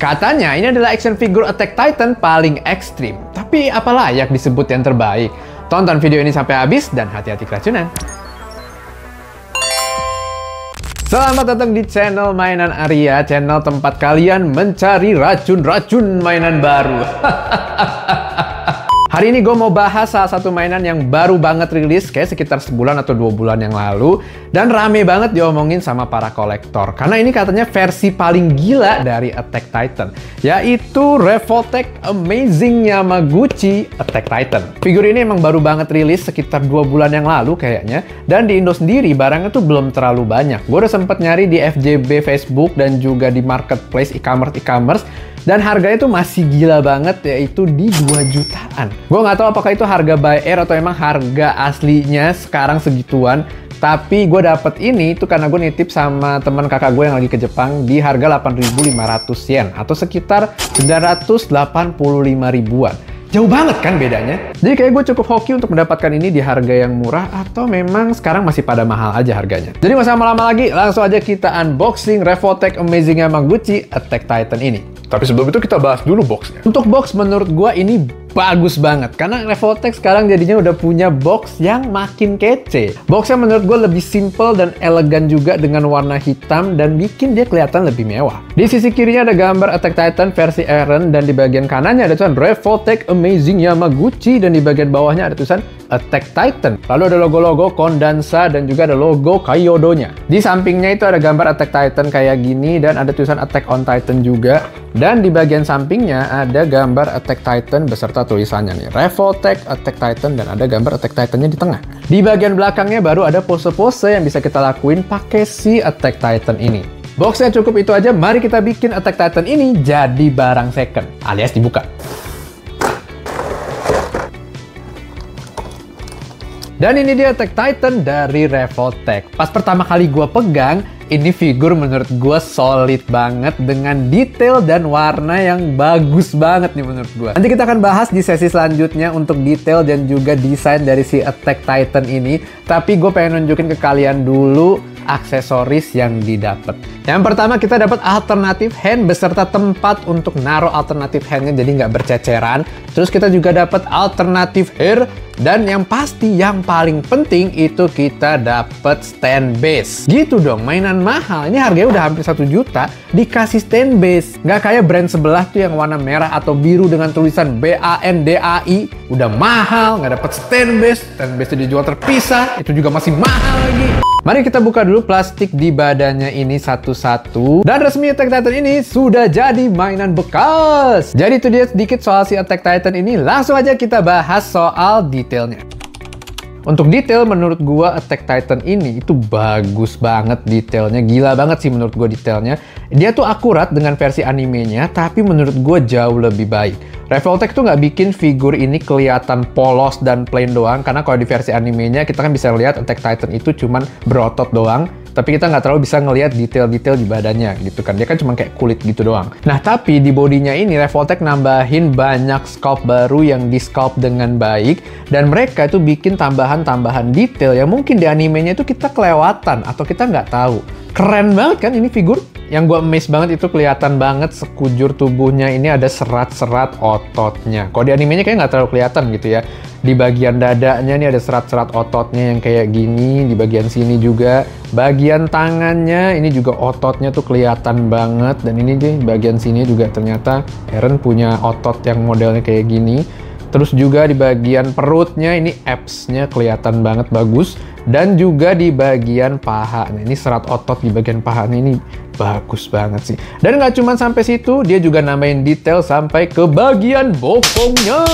Katanya ini adalah action figure Attack Titan paling ekstrim. Tapi apa layak disebut yang terbaik? Tonton video ini sampai habis dan hati-hati keracunan. Selamat datang di channel Mainan Arya, channel tempat kalian mencari racun-racun mainan baru. Hari ini gue mau bahas salah satu mainan yang baru banget rilis, kayak sekitar sebulan atau 2 bulan yang lalu. Dan rame banget diomongin sama para kolektor. Karena ini katanya versi paling gila dari Attack Titan, yaitu Revoltech Amazing Yamaguchi Attack Titan. Figur ini emang baru banget rilis sekitar 2 bulan yang lalu kayaknya. Dan di Indo sendiri barangnya tuh belum terlalu banyak. Gue udah sempet nyari di FJB Facebook dan juga di marketplace e-commerce. Dan harganya tuh masih gila banget, yaitu di 2 jutaan. Gue nggak tahu apakah itu harga buy air atau emang harga aslinya sekarang segituan. Tapi gue dapet ini tuh karena gue nitip sama teman kakak gue yang lagi ke Jepang di harga 8.500 yen atau sekitar 985 ribuan. Jauh banget kan bedanya? Jadi kayak gue cukup hoki untuk mendapatkan ini di harga yang murah atau memang sekarang masih pada mahal aja harganya. Jadi nggak usah lama-lama lagi, langsung aja kita unboxing Revoltech Amazing Yamaguchi Attack Titan ini. Tapi sebelum itu kita bahas dulu boxnya. Untuk box menurut gue ini bagus banget karena Revoltech sekarang jadinya udah punya box yang makin kece. Boxnya menurut gue lebih simple dan elegan juga dengan warna hitam dan bikin dia kelihatan lebih mewah. Di sisi kirinya ada gambar Attack Titan versi Eren dan di bagian kanannya ada tulisan Revoltech Amazing Yamaguchi dan di bagian bawahnya ada tulisan Attack Titan. Lalu ada logo-logo Kondansa dan juga ada logo Kaiyodo-nya. Di sampingnya itu ada gambar Attack Titan kayak gini dan ada tulisan Attack on Titan juga. Dan di bagian sampingnya ada gambar Attack Titan beserta tulisannya nih Revoltech Attack Titan dan ada gambar Attack Titan-nya di tengah. Di bagian belakangnya baru ada pose-pose yang bisa kita lakuin pakai si Attack Titan ini. Boxnya cukup itu aja, mari kita bikin Attack Titan ini jadi barang second alias dibuka. Dan ini dia Attack Titan dari Revoltech. Pas pertama kali gue pegang, ini figur menurut gue solid banget dengan detail dan warna yang bagus banget nih menurut gue. Nanti kita akan bahas di sesi selanjutnya untuk detail dan juga desain dari si Attack Titan ini. Tapi gue pengen nunjukin ke kalian dulu aksesoris yang didapat. Yang pertama kita dapat alternatif hand beserta tempat untuk naruh alternatif handnya jadi nggak berceceran. Terus kita juga dapat alternatif hair. Dan yang pasti, yang paling penting itu kita dapat stand base. Gitu dong, mainan mahal. Ini harganya udah hampir 1 juta, dikasih stand base. Nggak kayak brand sebelah tuh yang warna merah atau biru dengan tulisan BANDAI. Udah mahal, nggak dapat stand base. Stand base itu dijual terpisah, itu juga masih mahal lagi. Mari kita buka dulu plastik di badannya ini satu-satu. Dan resmi Attack Titan ini sudah jadi mainan bekas. Jadi itu dia sedikit soal si Attack Titan ini. Langsung aja kita bahas soal detailnya. Untuk detail menurut gua Attack Titan ini itu bagus banget detailnya. Gila banget sih menurut gua detailnya. Dia tuh akurat dengan versi animenya, tapi menurut gua jauh lebih baik. Revoltech tuh nggak bikin figur ini kelihatan polos dan plain doang, karena kalau di versi animenya kita kan bisa lihat Attack Titan itu cuman berotot doang, tapi kita nggak terlalu bisa ngelihat detail-detail di badannya gitu kan. Dia kan cuma kayak kulit gitu doang. Nah tapi di bodinya ini Revoltech nambahin banyak sculpt baru yang di sculpt dengan baik, dan mereka itu bikin tambahan-tambahan detail yang mungkin di animenya itu kita kelewatan atau kita nggak tahu. Keren banget kan ini figur? Yang gue amazed banget itu kelihatan banget sekujur tubuhnya ini ada serat-serat ototnya. Kalau di animenya kayak nggak terlalu kelihatan gitu ya. Di bagian dadanya ini ada serat-serat ototnya yang kayak gini. Di bagian sini juga. Bagian tangannya ini juga ototnya tuh kelihatan banget. Dan ini di bagian sini juga ternyata Eren punya otot yang modelnya kayak gini. Terus juga di bagian perutnya ini abs-nya kelihatan banget bagus. Dan juga di bagian paha. Nah, ini serat otot di bagian pahanya ini bagus banget sih. Dan nggak cuma sampai situ, dia juga nambahin detail sampai ke bagian bokongnya.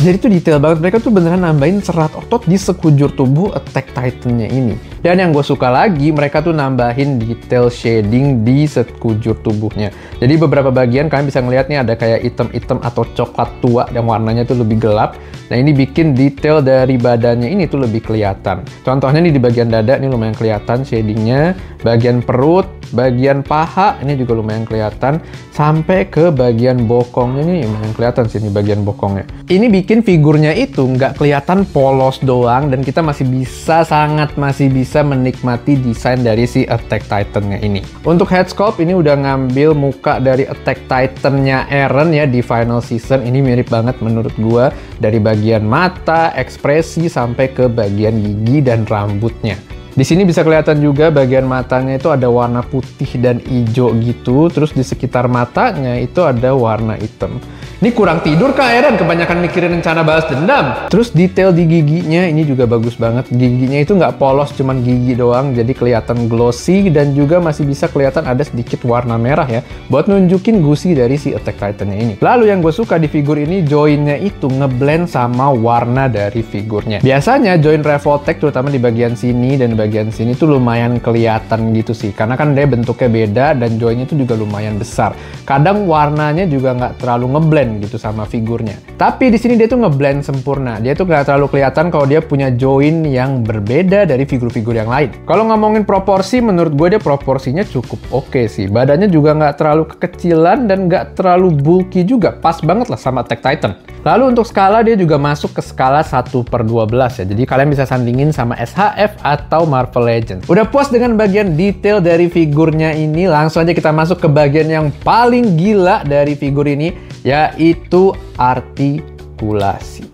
Jadi tuh detail banget. Mereka tuh beneran nambahin serat otot di sekujur tubuh Attack Titan-nya ini. Dan yang gue suka lagi, mereka tuh nambahin detail shading di sekujur tubuhnya. Jadi beberapa bagian kalian bisa ngeliat nih ada kayak item-item atau coklat tua yang warnanya tuh lebih gelap. Nah ini bikin detail dari badannya ini tuh lebih kelihatan. Contohnya nih di bagian dada ini lumayan kelihatan shadingnya. Bagian perut bagian paha ini juga lumayan kelihatan, sampai ke bagian bokongnya nih lumayan kelihatan sih ini bagian bokongnya. Ini bikin figurnya itu nggak kelihatan polos doang, dan kita masih bisa menikmati desain dari si Attack Titan-nya ini. Untuk head sculpt ini udah ngambil muka dari Attack Titan-nya Eren ya di final season. Ini mirip banget menurut gua, dari bagian mata, ekspresi, sampai ke bagian gigi dan rambutnya. Di sini bisa kelihatan juga bagian matanya itu ada warna putih dan hijau gitu, terus di sekitar matanya itu ada warna hitam. Ini kurang tidur kah Eren? Kebanyakan mikirin rencana balas dendam. Terus detail di giginya ini juga bagus banget. Giginya itu nggak polos, cuman gigi doang, jadi kelihatan glossy dan juga masih bisa kelihatan ada sedikit warna merah ya, buat nunjukin gusi dari si Attack Titan-nya ini. Lalu yang gue suka di figur ini, joinnya itu ngeblend sama warna dari figurnya. Biasanya join Revoltech terutama di bagian sini dan bagian sini tuh lumayan kelihatan gitu sih, karena kan dia bentuknya beda dan joinnya itu juga lumayan besar. Kadang warnanya juga nggak terlalu ngeblend gitu sama figurnya. Tapi di sini dia tuh ngeblend sempurna. Dia tuh nggak terlalu kelihatan kalau dia punya join yang berbeda dari figur-figur yang lain. Kalau ngomongin proporsi, menurut gue dia proporsinya cukup oke sih. Badannya juga nggak terlalu kekecilan dan nggak terlalu bulky juga. Pas banget lah sama Attack Titan. Lalu untuk skala dia juga masuk ke skala 1/12 ya. Jadi kalian bisa sandingin sama SHF atau Marvel Legends. Udah puas dengan bagian detail dari figurnya ini, langsung aja kita masuk ke bagian yang paling gila dari figur ini, yaitu artikulasi.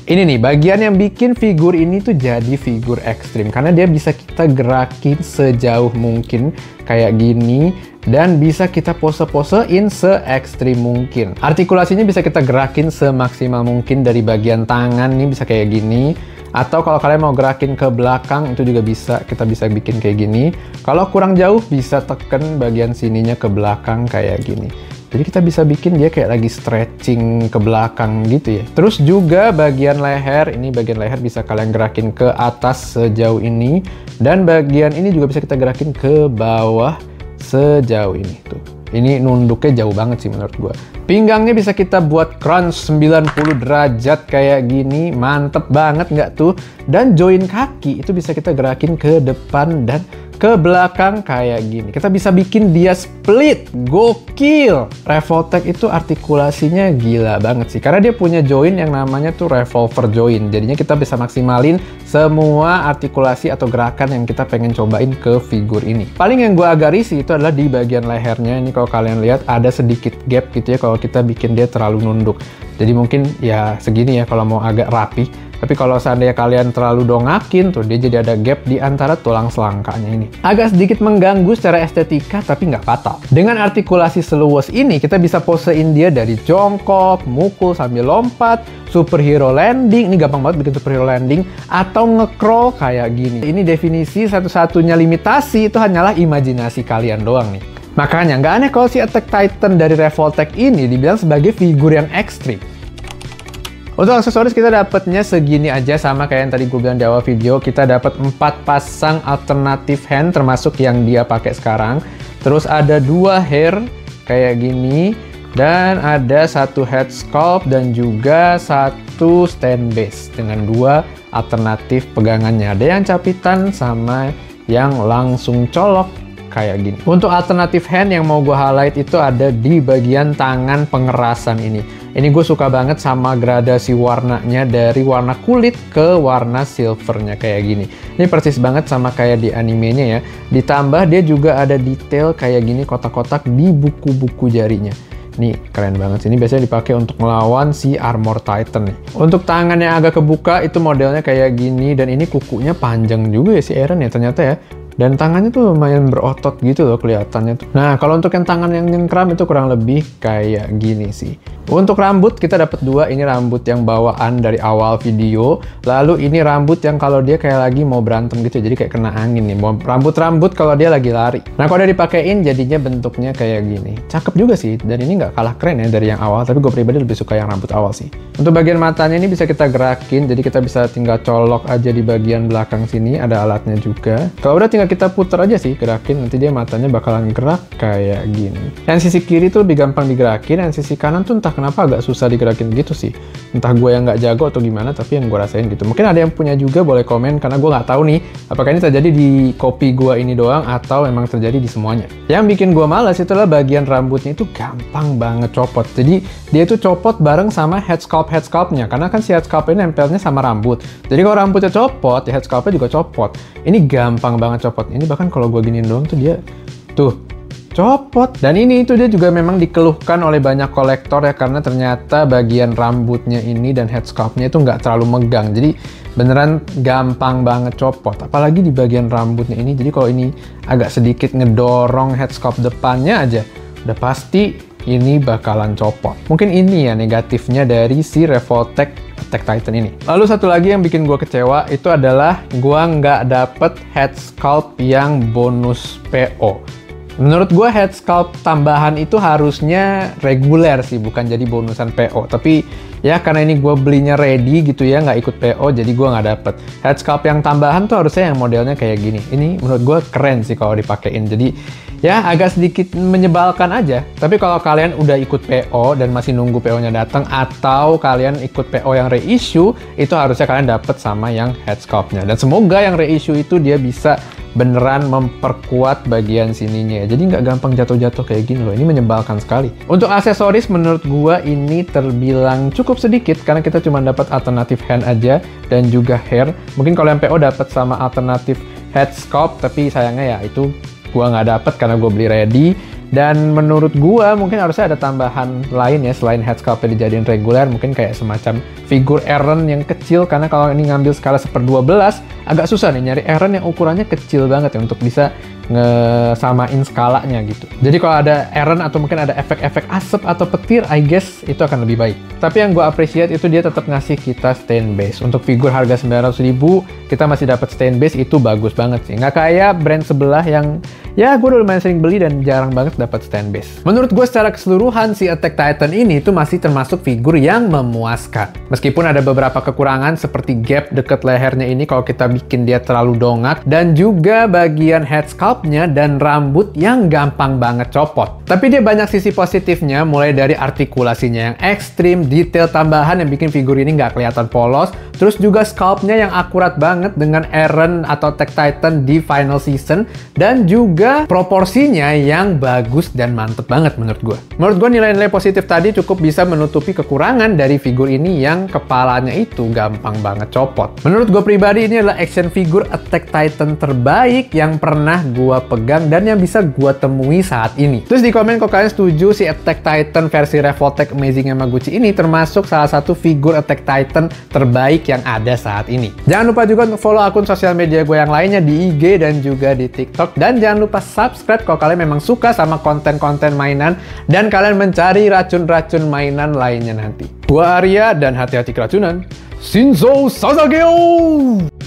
Ini nih bagian yang bikin figur ini tuh jadi figur ekstrim, karena dia bisa kita gerakin sejauh mungkin kayak gini, dan bisa kita pose-posein se-ekstrim mungkin. Artikulasinya bisa kita gerakin semaksimal mungkin dari bagian tangan nih bisa kayak gini, atau kalau kalian mau gerakin ke belakang itu juga bisa, kita bisa bikin kayak gini. Kalau kurang jauh bisa tekan bagian sininya ke belakang kayak gini. Jadi kita bisa bikin dia kayak lagi stretching ke belakang gitu ya. Terus juga bagian leher, ini bagian leher bisa kalian gerakin ke atas sejauh ini. Dan bagian ini juga bisa kita gerakin ke bawah sejauh ini tuh. Ini nunduknya jauh banget sih menurut gua. Pinggangnya bisa kita buat crunch 90 derajat kayak gini. Mantep banget nggak tuh? Dan join kaki itu bisa kita gerakin ke depan dan ke belakang kayak gini. Kita bisa bikin dia split. Gokil! Revoltech itu artikulasinya gila banget sih. Karena dia punya join yang namanya tuh revolver join. Jadinya kita bisa maksimalin semua artikulasi atau gerakan yang kita pengen cobain ke figur ini. Paling yang gue agak risih itu adalah di bagian lehernya. Ini kalau kalian lihat ada sedikit gap gitu ya kalau kita bikin dia terlalu nunduk. Jadi mungkin ya segini ya kalau mau agak rapi. Tapi kalau seandainya kalian terlalu dongakin tuh dia jadi ada gap di antara tulang selangkanya ini. Agak sedikit mengganggu secara estetika tapi nggak fatal. Dengan artikulasi seluas ini kita bisa posein dia dari jongkok, mukul sambil lompat, superhero landing, ini gampang banget bikin superhero landing, atau nge-crawl kayak gini. Ini definisi satu-satunya limitasi itu hanyalah imajinasi kalian doang nih. Makanya nggak aneh kalau si Attack Titan dari Revoltech ini dibilang sebagai figur yang ekstrim. Untuk aksesoris kita dapatnya segini aja, sama kayak yang tadi gue bilang di awal video. Kita dapat 4 pasang alternatif hand termasuk yang dia pakai sekarang. Terus ada 2 hair kayak gini, dan ada 1 head sculpt dan juga 1 stand base dengan 2 alternatif pegangannya. Ada yang capitan sama yang langsung colok kayak gini. Untuk alternatif hand yang mau gue highlight itu ada di bagian tangan pengerasan ini. Ini gue suka banget sama gradasi warnanya dari warna kulit ke warna silvernya kayak gini. Ini persis banget sama kayak di animenya ya. Ditambah dia juga ada detail kayak gini kotak-kotak di buku-buku jarinya. Ini keren banget sih. Ini biasanya dipakai untuk melawan si Armor Titan nih. Untuk tangan yang agak kebuka itu modelnya kayak gini, dan ini kukunya panjang juga ya si Eren ya ternyata ya. Dan tangannya tuh lumayan berotot gitu loh kelihatannya tuh. Nah, kalau untuk yang tangan yang nyengkram itu kurang lebih kayak gini sih. Untuk rambut kita dapat 2. Ini rambut yang bawaan dari awal video. Lalu ini rambut yang kalau dia kayak lagi mau berantem gitu. Jadi kayak kena angin nih. Rambut-rambut kalau dia lagi lari. Nah, kalau dia dipakein jadinya bentuknya kayak gini. Cakep juga sih. Dan ini nggak kalah keren ya dari yang awal. Tapi gue pribadi lebih suka yang rambut awal sih. Untuk bagian matanya ini bisa kita gerakin. Jadi kita bisa tinggal colok aja di bagian belakang sini. Ada alatnya juga. Kalau udah tinggal kita puter aja sih, gerakin, nanti dia matanya bakalan gerak kayak gini. Yang sisi kiri tuh lebih gampang digerakin, yang sisi kanan tuh entah kenapa agak susah digerakin gitu sih. Entah gue yang nggak jago atau gimana, tapi yang gue rasain gitu. Mungkin ada yang punya juga, boleh komen, karena gue nggak tahu nih apakah ini terjadi di kopi gue ini doang atau memang terjadi di semuanya. Yang bikin gue malas itulah bagian rambutnya itu gampang banget copot. Jadi dia itu copot bareng sama head sculptnya, karena kan si head sculpt ini nempelnya sama rambut. Jadi kalau rambutnya copot, ya head sculptnya juga copot. Ini gampang banget copot. Ini bahkan kalau gue giniin doang tuh dia tuh copot. Dan ini itu dia juga memang dikeluhkan oleh banyak kolektor ya, karena ternyata bagian rambutnya ini dan head sculptnya itu nggak terlalu megang. Jadi beneran gampang banget copot. Apalagi di bagian rambutnya ini. Jadi kalau ini agak sedikit ngedorong head sculpt depannya aja, udah pasti ini bakalan copot. Mungkin ini ya negatifnya dari si Revoltech Attack Titan ini. Lalu satu lagi yang bikin gue kecewa itu adalah gue nggak dapet head sculpt yang bonus PO. Menurut gue head sculpt tambahan itu harusnya reguler sih, bukan jadi bonusan PO. Tapi ya karena ini gue belinya ready gitu ya, nggak ikut PO, jadi gue nggak dapet. Head sculpt yang tambahan tuh harusnya yang modelnya kayak gini. Ini menurut gue keren sih kalau dipakein. Jadi ya agak sedikit menyebalkan aja. Tapi kalau kalian udah ikut PO dan masih nunggu PO-nya datang, atau kalian ikut PO yang reissue, itu harusnya kalian dapet sama yang head sculpt-nya. Dan semoga yang reissue itu dia bisa beneran memperkuat bagian sininya. Jadi nggak gampang jatuh-jatuh kayak gini loh. Ini menyebalkan sekali. Untuk aksesoris menurut gua ini terbilang cukup sedikit karena kita cuma dapat alternatif hand aja dan juga hair. Mungkin kalau yang PO dapat sama alternatif head sculpt, tapi sayangnya ya itu gua nggak dapet karena gua beli ready. Dan menurut gua mungkin harusnya ada tambahan lain ya selain head sculpt dijadiin reguler, mungkin kayak semacam figur Eren yang kecil, karena kalau ini ngambil skala 1/12 agak susah nih nyari Eren yang ukurannya kecil banget ya untuk bisa ngesamain skalanya gitu. Jadi kalau ada Eren atau mungkin ada efek-efek asap atau petir, I guess itu akan lebih baik. Tapi yang gue appreciate itu dia tetap ngasih kita stain base. Untuk figur harga 900.000 kita masih dapat stain base, itu bagus banget sih. Nggak kayak brand sebelah yang ya gue udah lumayan sering beli dan jarang banget dapat stain base. Menurut gue secara keseluruhan si Attack Titan ini itu masih termasuk figur yang memuaskan. Meskipun ada beberapa kekurangan seperti gap deket lehernya ini kalau kita bikin dia terlalu dongak, dan juga bagian head sculpt dan rambut yang gampang banget copot. Tapi dia banyak sisi positifnya, mulai dari artikulasinya yang ekstrim, detail tambahan yang bikin figur ini nggak kelihatan polos, terus juga sculptnya yang akurat banget dengan Eren atau Attack Titan di final season, dan juga proporsinya yang bagus dan mantep banget menurut gue. Menurut gue nilai-nilai positif tadi cukup bisa menutupi kekurangan dari figur ini yang kepalanya itu gampang banget copot. Menurut gue pribadi ini adalah action figure Attack Titan terbaik yang pernah gue pegang dan yang bisa gue temui saat ini. Terus di komen kalau kalian setuju si Attack Titan versi Revoltech Amazing Yamaguchi ini termasuk salah satu figur Attack Titan terbaik yang ada saat ini. Jangan lupa juga untuk follow akun sosial media gue yang lainnya di IG dan juga di TikTok, dan jangan lupa subscribe kalau kalian memang suka sama konten-konten mainan dan kalian mencari racun-racun mainan lainnya nanti. Gua Arya dan hati-hati keracunan. Shinzo Sasageo!